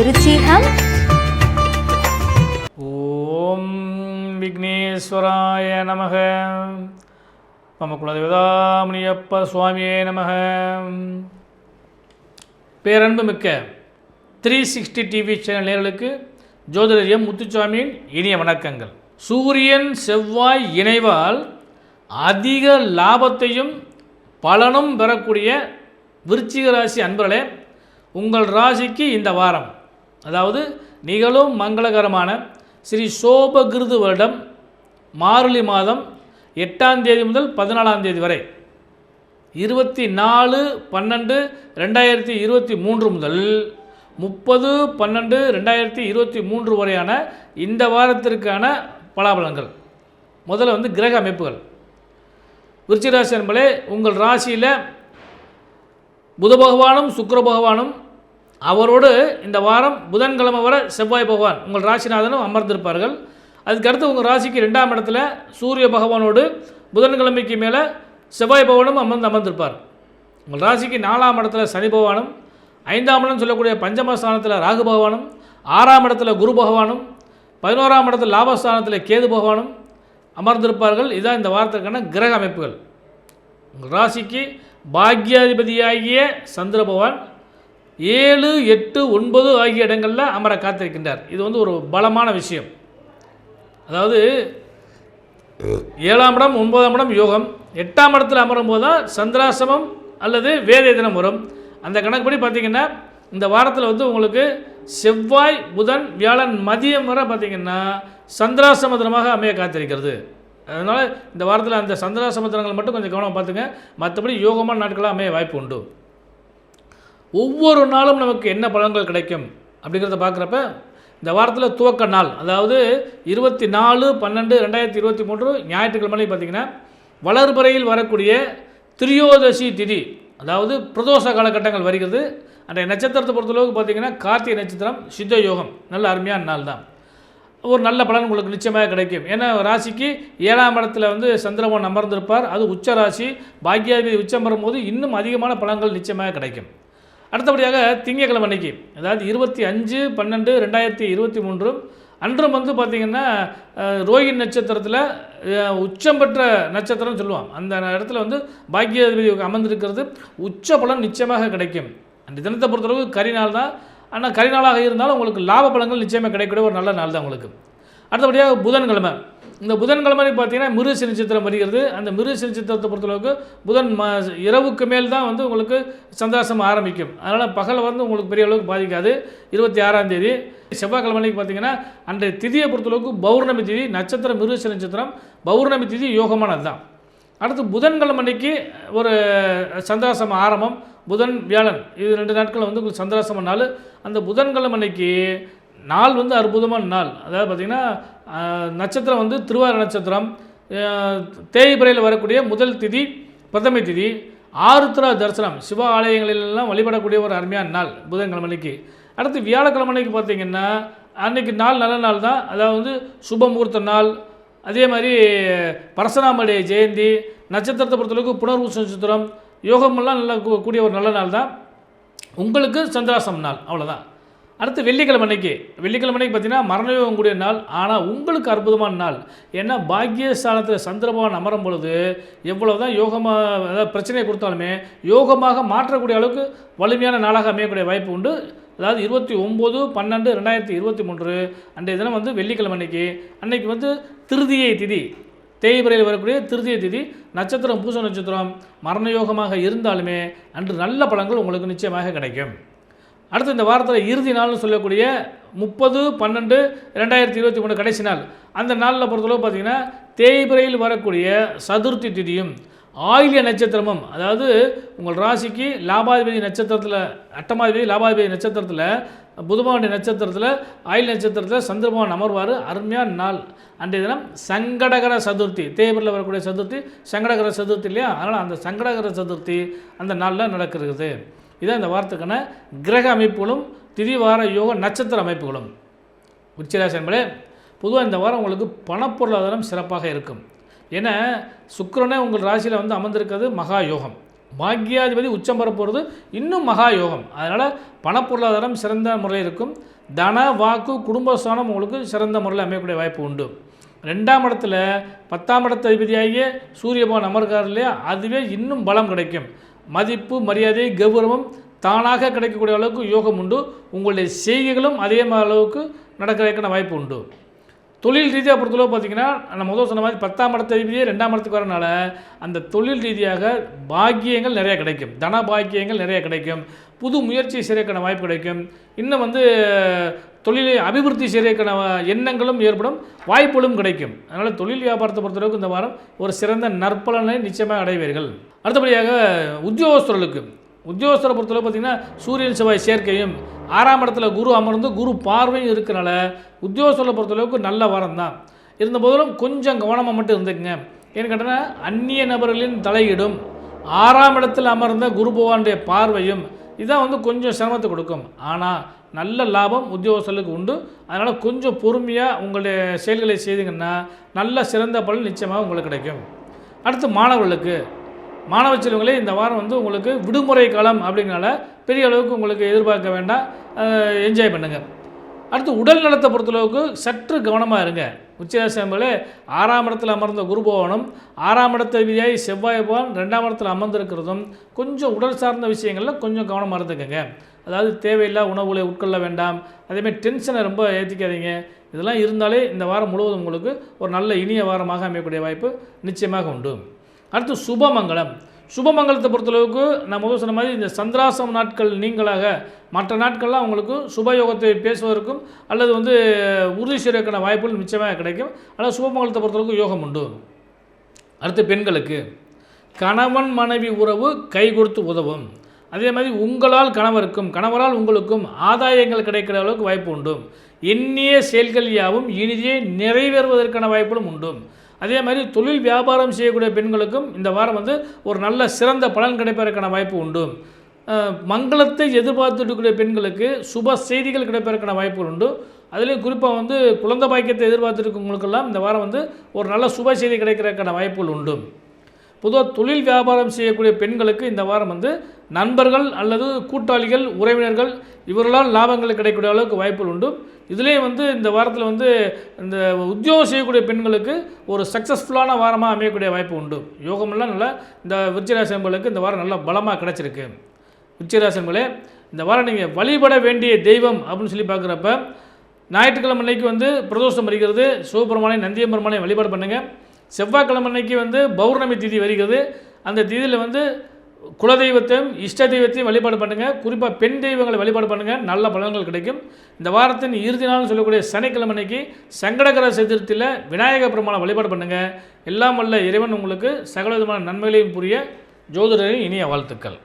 விருச்சிகம். ஓம் விக்னேஸ்வராய நமக. மம குலதேவதாமணியப்ப சுவாமியே நமக. பேரன்பு மிக்க 360 டிவி சேனல் நேயர்களுக்கு ஜோதிடர் எம் முத்துசாமியின் இனிய வணக்கங்கள். சூரியன் செவ்வாய் இணைவால் அதிக லாபத்தையும் பலனும் பெறக்கூடிய விருச்சிக ராசி அன்பர்களே, உங்கள் ராசிக்கு இந்த வாரம், அதாவது நிகழும் மங்களகரமான ஸ்ரீ சோபகிருது வருடம் மார்கழி மாதம் 8ஆம் தேதி முதல் 14ஆம் தேதி வரை 24/12/2023 முதல் 30/12/2023 வரையான இந்த வாரத்திற்கான பலாபலன்கள். முதல்ல கிரக அமைப்புகள். விருச்சிக ராசி என்பதே உங்கள் ராசியில் புத பகவானும் சுக்கிர பகவானும், அவரோடு இந்த வாரம் புதன்கிழமை வரை செவ்வாய் பகவான் உங்கள் ராசிநாதனும் அமர்ந்திருப்பார்கள். அதுக்கடுத்து உங்கள் ராசிக்கு 2ஆம் இடத்துல சூரிய பகவானோடு புதன்கிழமைக்கு மேலே செவ்வாய் பகவானும் அமர்ந்திருப்பார். உங்கள் ராசிக்கு 4ஆம் இடத்துல சனி பகவானும், 5ஆம் இடம் சொல்லக்கூடிய பஞ்சமஸ்தானத்தில் ராகு பகவானும், 6ஆம் இடத்துல குரு பகவானும், 11ஆம் இடத்துல லாபஸ்தானத்தில் கேது பகவானும் அமர்ந்திருப்பார்கள். இதுதான் இந்த வாரத்திற்கான கிரக அமைப்புகள். உங்கள் ராசிக்கு பாக்யாதிபதியாகிய சந்திர பகவான் 7, 8, 9 ஆகிய இடங்களில் அமர காத்திருக்கின்றார். இது ஒரு பலமான விஷயம். அதாவது 7ஆம் இடம் 9ஆம் இடம் யோகம், 8ஆம் இடத்தில் அமரும் போது தான் சந்திராசிரமம் அல்லது வேதை தினம் வரும். அந்த கணக்குப்படி பார்த்திங்கன்னா இந்த வாரத்தில் உங்களுக்கு செவ்வாய் புதன் வியாழன் மதியம் வரை பார்த்திங்கன்னா சந்திராசிரம தினமாக அமைய காத்திருக்கிறது. அதனால் இந்த வாரத்தில் அந்த சந்திராசிரம தினங்கள் மட்டும் கொஞ்சம் கவனம் பார்த்துங்க. மற்றபடி யோகமான நாட்களாக அமைய வாய்ப்பு உண்டு. ஒவ்வொரு நாளும் நமக்கு என்ன பலன்கள் கிடைக்கும் அப்படிங்கிறத பார்க்குறப்ப இந்த வாரத்தில் துவக்க நாள், அதாவது 24/12/2023 ஞாயிற்றுக்கிழமை பார்த்திங்கன்னா வளர்பிறையில் வரக்கூடிய திரியோதசி திதி, அதாவது பிரதோஷ காலகட்டங்கள் வருகிறது. அந்த நட்சத்திரத்தை பொறுத்தளவுக்கு பார்த்திங்கன்னா கார்த்திகை நட்சத்திரம், சித்த யோகம், நல்ல அருமையான நாள் தான். ஒரு நல்ல பலன் உங்களுக்கு நிச்சயமாக கிடைக்கும். ஏன்னா ராசிக்கு 7ஆம் இடத்துல சந்திரபவன் அமர்ந்திருப்பார். அது உச்ச ராசி, பாக்யாதிபதி உச்சம் வரும்போது இன்னும் அதிகமான பலன்கள் நிச்சயமாக கிடைக்கும். அடுத்தபடியாக திங்கட்கிழமை அன்னைக்கு, அதாவது 25/12/2023 அன்றும் பார்த்திங்கன்னா ரோஹிணி நட்சத்திரத்தில் உச்சம் பெற்ற நட்சத்திரம் சொல்லுவோம். அந்த இடத்துல பாக்யாதிபதி அமர்ந்திருக்கிறது. உச்ச பலன் நிச்சயமாக கிடைக்கும். அந்த தினத்தை பொறுத்தளவுக்கு கரிநாள் தான். ஆனால் கரிநாளாக இருந்தாலும் உங்களுக்கு லாப பலன்கள் நிச்சயமாக கிடைக்கக்கூடிய ஒரு நல்ல நாள் தான் உங்களுக்கு. அடுத்தபடியாக புதன்கிழமை. இந்த புதன்கிழமை பார்த்திங்கன்னா மிருகசி நட்சத்திரம் வருகிறது. அந்த மிருகசி நட்சத்திரத்தை பொறுத்தளவுக்கு புதன் இரவுக்கு மேல் தான் உங்களுக்கு சந்திராசிரமம் ஆரம்பிக்கும். அதனால் பகல் உங்களுக்கு பெரிய அளவுக்கு பாதிக்காது. 26ஆம் தேதி செவ்வாய்க்கிழமைக்கு பார்த்திங்கன்னா அன்றைய திதியை பொறுத்தளவுக்கு பௌர்ணமி திதி, நட்சத்திரம் மிருகசி நட்சத்திரம், பௌர்ணமி திதி யோகமானது தான். அடுத்து புதன்கிழமைக்கு ஒரு சந்திராசிரம ஆரம்பம். புதன் வியாழன் இது 2 நாட்கள் உங்களுக்கு சந்திராசிரம நாள். அந்த புதன்கிழமைக்கு நாள் அற்புதமான நாள். அதாவது பார்த்திங்கன்னா நட்சத்திரம் திருவாதிரை நட்சத்திரம், தேய்பிறையில் வரக்கூடிய முதல் திதி பிரதமை திதி, ஆருத்ரா தரிசனம், சிவ ஆலயங்களிலெல்லாம் வழிபடக்கூடிய ஒரு அருமையான நாள் புதன்கிழமைக்கு. அடுத்து வியாழக்கிழமைக்கு பார்த்திங்கன்னா அன்றைக்கி நாள் நல்ல நாள் தான். அதாவது சுபமுகூர்த்த நாள். அதே மாதிரி பரசுராமருடைய ஜெயந்தி, நட்சத்திரத்தை பொறுத்தளவுக்கு புனர்வூச நட்சத்திரம், யோகமெல்லாம் நல்லா கூடிய ஒரு நல்ல நாள் தான். உங்களுக்கு சந்திராசிரம நாள், அவ்வளோதான். அடுத்து வெள்ளிக்கிழமைக்கு பார்த்திங்கன்னா மரணயோகம் கூடிய நாள். ஆனால் உங்களுக்கு அற்புதமான நாள். ஏன்னா பாக்யஸ்தானத்தில் சந்திரபவன் அமரும் பொழுது எவ்வளோ தான் யோகமாக, அதாவது பிரச்சனையை கொடுத்தாலுமே யோகமாக மாற்றக்கூடிய அளவுக்கு வலிமையான நாளாக அமையக்கூடிய வாய்ப்பு உண்டு. அதாவது 29/12/2023 அன்றைய தினம் வெள்ளிக்கிழமை அன்னைக்கு திருதியை திதி, தேய்பிறையில் வரக்கூடிய திருதியை திதி, நட்சத்திரம் பூச நட்சத்திரம், மரணயோகமாக இருந்தாலுமே அன்று நல்ல பலன்கள் உங்களுக்கு நிச்சயமாக கிடைக்கும். அடுத்து இந்த வாரத்தில் இறுதி நாள்னு சொல்லக்கூடிய 30/12/2023 கடைசி நாள். அந்த நாளில் பொறுத்தளவு பார்த்திங்கன்னா தேய்பிறையில் வரக்கூடிய சதுர்த்தி திதியும் ஆயில்ய நட்சத்திரமும், அதாவது உங்கள் ராசிக்கு லாபாதிபதி நட்சத்திரத்தில், அட்டமாதிபதி லாபாதிபதி நட்சத்திரத்தில், புதமாவுடைய நட்சத்திரத்தில், ஆயில் நட்சத்திரத்தில் சந்திரபவன் அமர்வார். அருமையான நாள். அன்றைய தினம் சங்கடகர சதுர்த்தி, தேய்பிறையில் வரக்கூடிய சதுர்த்தி சங்கடகர சதுர்த்தி இல்லையா? அதனால் அந்த சங்கடகர சதுர்த்தி அந்த நாளில் நடக்கிறது. இதான் இந்த வாரத்துக்கான கிரக அமைப்புகளும் திதி வார யோக நட்சத்திர அமைப்புகளும். விருச்சிக ராசி என்பதே பொதுவாக இந்த வாரம் உங்களுக்கு பணப்பொருளாதாரம் சிறப்பாக இருக்கும். ஏன்னா சுக்கிரனே உங்கள் ராசியில் அமர்ந்திருக்கிறது மகா யோகம். பாக்யாதிபதி உச்சம் பெற போகிறது இன்னும் மகா யோகம். அதனால் பணப்பொருளாதாரம் சிறந்த முறையில் இருக்கும். தன வாக்கு குடும்பஸ்தானம் உங்களுக்கு சிறந்த முறையில் அமையக்கூடிய வாய்ப்பு உண்டு. 2ஆம் இடத்துல 10ஆம் இடத்து அதிபதியாகிய சூரிய பகவான் அமர்கார் இல்லையா, அதுவே இன்னும் பலம் கிடைக்கும். மதிப்பு மரியாதை கௌரவம் தானாக கிடைக்கக்கூடிய அளவுக்கு யோகம் உண்டு. உங்களுடைய செய்கைகளும் அதே அளவுக்கு நடக்கிறதுக்கான வாய்ப்பு உண்டு. தொழில் ரீதியாக பொறுத்தளவு பார்த்திங்கன்னா நம்ம முதல் சொன்ன மாதிரி 10ஆம் இடத்து அதிபதியே 2ஆம் இடத்துக்கு வரனால அந்த தொழில் ரீதியாக பாக்கியங்கள் நிறையா கிடைக்கும். தன பாக்கியங்கள் நிறைய கிடைக்கும். புது முயற்சி செய்யறதுக்கான வாய்ப்பு கிடைக்கும். இன்னும் தொழிலை அபிவிருத்தி செய்யறதுக்கான எண்ணங்களும் ஏற்படும், வாய்ப்புகளும் கிடைக்கும். அதனால் தொழில் வியாபாரத்தை பொறுத்தளவுக்கு இந்த வாரம் ஒரு சிறந்த நற்பலனை நிச்சயமாக அடைவீர்கள். அடுத்தபடியாக உத்தியோகஸ்தரை பொறுத்தளவு பார்த்திங்கன்னா சூரியன் செவ்வாய் சேர்க்கையும் 6ஆம் இடத்துல குரு அமர்ந்து குரு பார்வையும் இருக்கிறனால உத்தியோகஸ்தரை பொறுத்தளவுக்கு நல்ல வாரம் தான். இருந்தபோதிலும் கொஞ்சம் கவனமாக மட்டும் இருந்துக்குங்க. ஏன்னு கேட்டோன்னா அந்நிய நபர்களின் தலையீடும் 6ஆம் இடத்தில் அமர்ந்த குரு பகவானுடைய பார்வையும் இதான் கொஞ்சம் சிரமத்தை கொடுக்கும். ஆனால் நல்ல லாபம் உத்தியோகஸ்தர்களுக்கு உண்டு. அதனால் கொஞ்சம் பொறுமையாக உங்களுடைய செயல்களை செய்தீங்கன்னா நல்ல சிறந்த பலன் நிச்சயமாக உங்களுக்கு கிடைக்கும். அடுத்து மாணவ செல்வங்களே, இந்த வாரம் உங்களுக்கு விடுமுறை காலம் அப்படிங்கிறனால பெரிய அளவுக்கு உங்களுக்கு எதிர்பார்க்க வேண்டாம், என்ஜாய் பண்ணுங்கள். அடுத்து உடல் நலத்தை பொறுத்தளவுக்கு சற்று கவனமாக இருங்க. உச்சராசிகளே, 6ஆம் இடத்தில் அமர்ந்த குரு பகவானும் 6ஆம் இடத்த விதியாகி செவ்வாய் பகவான் 2ஆம் இடத்தில் அமர்ந்திருக்கிறதும் கொஞ்சம் உடல் சார்ந்த விஷயங்களில் கொஞ்சம் கவனமாக இருந்துக்கங்க. அதாவது தேவையில்லா உணவுகளை உட்கொள்ள வேண்டாம். அதேமாதிரி டென்ஷனை ரொம்ப ஏற்றிக்காதீங்க. இதெல்லாம் இருந்தாலே இந்த வாரம் முழுவதும் உங்களுக்கு ஒரு நல்ல இனிய வாரமாக அமையக்கூடிய வாய்ப்பு நிச்சயமாக உண்டு. அடுத்து சுபமங்கலத்தை பொறுத்தளவுக்கு நான் முதல் சொன்ன மாதிரி இந்த சந்திராசம் நாட்கள் நீங்களாக மற்ற நாட்கள்லாம் உங்களுக்கு சுபயோகத்தை பேசுவதற்கும் அல்லது உறுதி செய்வதற்கான வாய்ப்புகள் நிச்சயமாக கிடைக்கும். ஆனால் சுபமங்கலத்தை பொறுத்தளவுக்கு யோகம் உண்டு. அடுத்து பெண்களுக்கு கணவன் மனைவி உறவு கை கொடுத்து உதவும். அதே மாதிரி உங்களால் கணவரால் உங்களுக்கும் ஆதாயங்கள் கிடைக்கிற அளவுக்கு வாய்ப்பு உண்டு. எண்ணிய செயல்கள் யாவும் இனிதே நிறைவேறுவதற்கான வாய்ப்புகளும் உண்டு. அதே மாதிரி தொழில் வியாபாரம் செய்யக்கூடிய பெண்களுக்கும் இந்த வாரம் ஒரு நல்ல சிறந்த பலன் கிடைப்பதற்கான வாய்ப்பு உண்டு. மங்களத்தை எதிர்பார்த்துக்கூடிய பெண்களுக்கு சுப செய்திகள் கிடைப்பதற்கான வாய்ப்புகள் உண்டு. அதுலேயும் குறிப்பாக குழந்தை பாக்கியத்தை எதிர்பார்த்துருக்கவங்களுக்கெல்லாம் இந்த வாரம் ஒரு நல்ல சுப செய்தி கிடைக்கிறதுக்கான வாய்ப்புகள் உண்டு. பொதுவாக தொழில் வியாபாரம் செய்யக்கூடிய பெண்களுக்கு இந்த வாரம் நண்பர்கள் அல்லது கூட்டாளிகள் உறவினர்கள் இவர்களால் லாபங்கள் கிடைக்கக்கூடிய அளவுக்கு வாய்ப்புகள் உண்டு. இதிலே இந்த வாரத்தில் இந்த உத்தியோகம் செய்யக்கூடிய பெண்களுக்கு ஒரு சக்ஸஸ்ஃபுல்லான வாரமாக அமையக்கூடிய வாய்ப்பு உண்டு. யோகமெல்லாம் நல்லா இந்த விருச்சிகராசி நண்பர்களுக்கு இந்த வாரம் நல்லா பலமாக கிடச்சிருக்கு. விருச்சிகராசி நண்பர்களே, இந்த வாரம் நீங்கள் வழிபட வேண்டிய தெய்வம் அப்படின்னு சொல்லி பார்க்குறப்ப ஞாயிற்றுக்கிழமை அன்னைக்கு பிரதோஷம் வருகிறது. சிவபெருமானை நந்தியம்பெருமானை வழிபாடு பண்ணுங்கள். செவ்வாய்க்கிழமை அன்னைக்கு பௌர்ணமி திதி வருகிறது. அந்த திதியில் குலதெய்வத்தையும் இஷ்ட தெய்வத்தையும் வழிபாடு பண்ணுங்கள். குறிப்பாக பெண் தெய்வங்களை வழிபாடு பண்ணுங்கள், நல்ல பலன்கள் கிடைக்கும். இந்த வாரத்தின் இறுதி நாள்னு சொல்லக்கூடிய சனிக்கிழமை அன்னைக்கு சங்கடகர சதுர்த்தியில் விநாயக பெருமானை வழிபாடு பண்ணுங்கள். எல்லாம் வல்ல இறைவன் உங்களுக்கு சகல விதமான நன்மைகளையும் புரிய ஜோதிடரின் இனிய வாழ்த்துக்கள்.